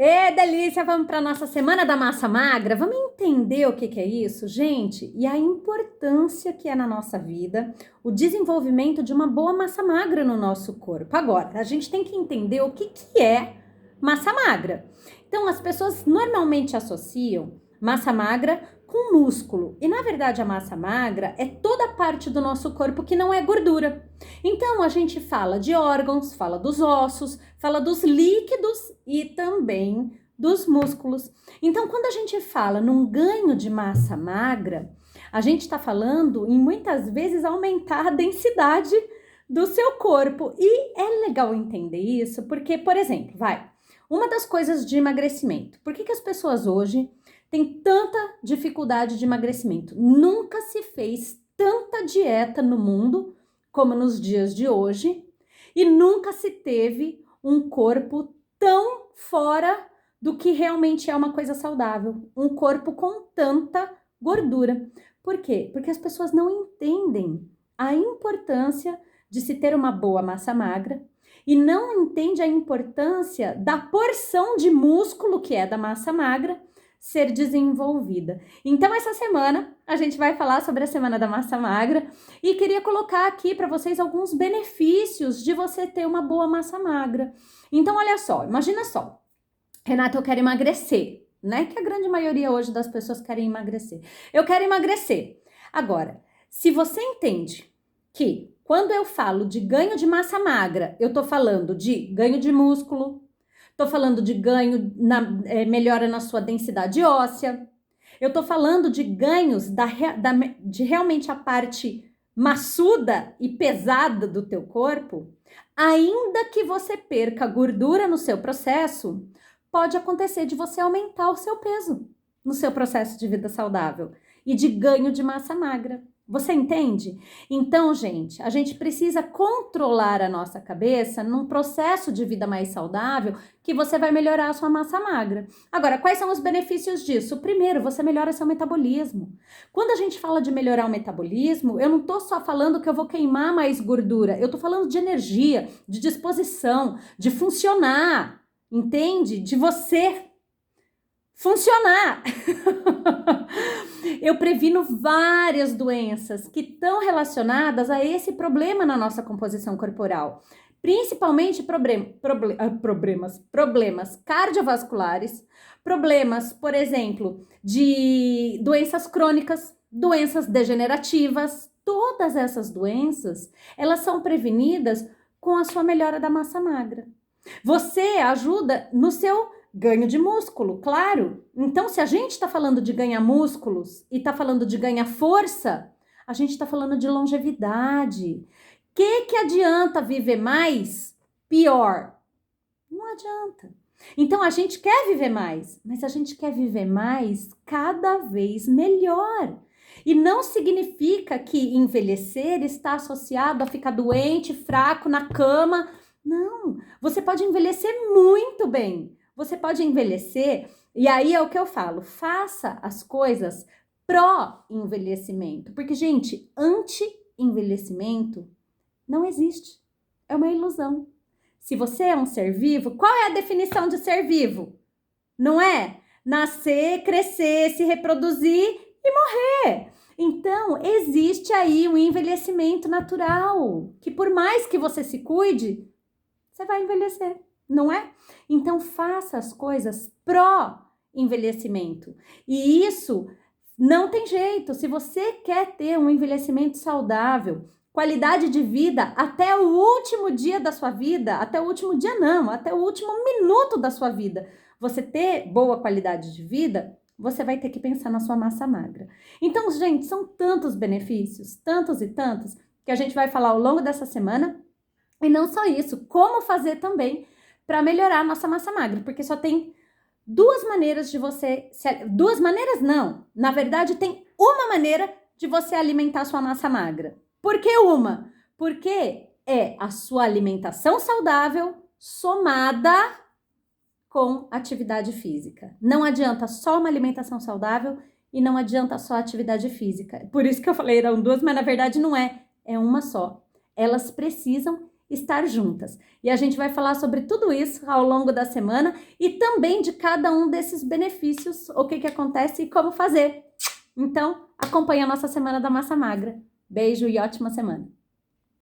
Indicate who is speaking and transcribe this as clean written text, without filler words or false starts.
Speaker 1: Ê, delícia, vamos para nossa semana da massa magra? Vamos entender o que é isso, gente? E a importância que é na nossa vida o desenvolvimento de uma boa massa magra no nosso corpo. Agora, a gente tem que entender o que é massa magra. Então, as pessoas normalmente associam massa magra com músculo. E, na verdade, a massa magra é toda a parte do nosso corpo que não é gordura. Então, a gente fala de órgãos, fala dos ossos, fala dos líquidos e também dos músculos. Então, quando a gente fala num ganho de massa magra, a gente está falando em muitas vezes aumentar a densidade do seu corpo. E é legal entender isso porque, por exemplo, uma das coisas de emagrecimento. Por que as pessoas hoje têm tanta dificuldade de emagrecimento? Nunca se fez tanta dieta no mundo como nos dias de hoje, e nunca se teve um corpo tão fora do que realmente é uma coisa saudável, um corpo com tanta gordura. Por quê? Porque as pessoas não entendem a importância de se ter uma boa massa magra e não entendem a importância da porção de músculo que é da massa magra ser desenvolvida. Então, essa semana a gente vai falar sobre a Semana da Massa Magra e queria colocar aqui para vocês alguns benefícios de você ter uma boa massa magra. Então, olha só, imagina só, Renata, eu quero emagrecer, né? Que a grande maioria hoje das pessoas querem emagrecer. Eu quero emagrecer. Agora, se você entende que quando eu falo de ganho de massa magra, eu tô falando de ganho de músculo, tô falando de ganho, melhora na sua densidade óssea. Eu tô falando de ganhos de realmente a parte maçuda e pesada do teu corpo. Ainda que você perca gordura no seu processo, pode acontecer de você aumentar o seu peso no seu processo de vida saudável e de ganho de massa magra. Você entende? Então, gente, a gente precisa controlar a nossa cabeça num processo de vida mais saudável que você vai melhorar a sua massa magra. Agora, quais são os benefícios disso? Primeiro, você melhora seu metabolismo. Quando a gente fala de melhorar o metabolismo, eu não tô só falando que eu vou queimar mais gordura, eu tô falando de energia, de disposição, de funcionar, entende? De você funcionar. Eu previno várias doenças que estão relacionadas a esse problema na nossa composição corporal, principalmente problemas cardiovasculares, problemas, por exemplo, de doenças crônicas, doenças degenerativas. Todas essas doenças, elas são prevenidas com a sua melhora da massa magra. Você ajuda no seu ganho de músculo, claro. Então, se a gente está falando de ganhar músculos e está falando de ganhar força, a gente está falando de longevidade. Que adianta viver mais? Pior. Não adianta. Então, a gente quer viver mais, mas a gente quer viver mais cada vez melhor. E não significa que envelhecer está associado a ficar doente, fraco, na cama. Não, você pode envelhecer muito bem. Você pode envelhecer, e aí é o que eu falo, faça as coisas pró-envelhecimento. Porque, gente, anti-envelhecimento não existe. É uma ilusão. Se você é um ser vivo, qual é a definição de ser vivo? Não é nascer, crescer, se reproduzir e morrer. Então, existe aí um envelhecimento natural, que por mais que você se cuide, você vai envelhecer. Não é? Então, faça as coisas pró-envelhecimento. E isso não tem jeito. Se você quer ter um envelhecimento saudável, qualidade de vida até o último dia da sua vida, até o último dia não, até o último minuto da sua vida, você ter boa qualidade de vida, você vai ter que pensar na sua massa magra. Então, gente, são tantos benefícios, tantos e tantos, que a gente vai falar ao longo dessa semana. E não só isso, como fazer também para melhorar a nossa massa magra, porque só tem duas maneiras de você... Duas maneiras não, na verdade tem uma maneira de você alimentar a sua massa magra. Por que uma? Porque é a sua alimentação saudável somada com atividade física. Não adianta só uma alimentação saudável e não adianta só atividade física. Por isso que eu falei, eram duas, mas na verdade não é. É uma só. Elas precisam estar juntas. E a gente vai falar sobre tudo isso ao longo da semana e também de cada um desses benefícios, o que acontece e como fazer. Então, acompanhe a nossa Semana da Massa Magra. Beijo e ótima semana!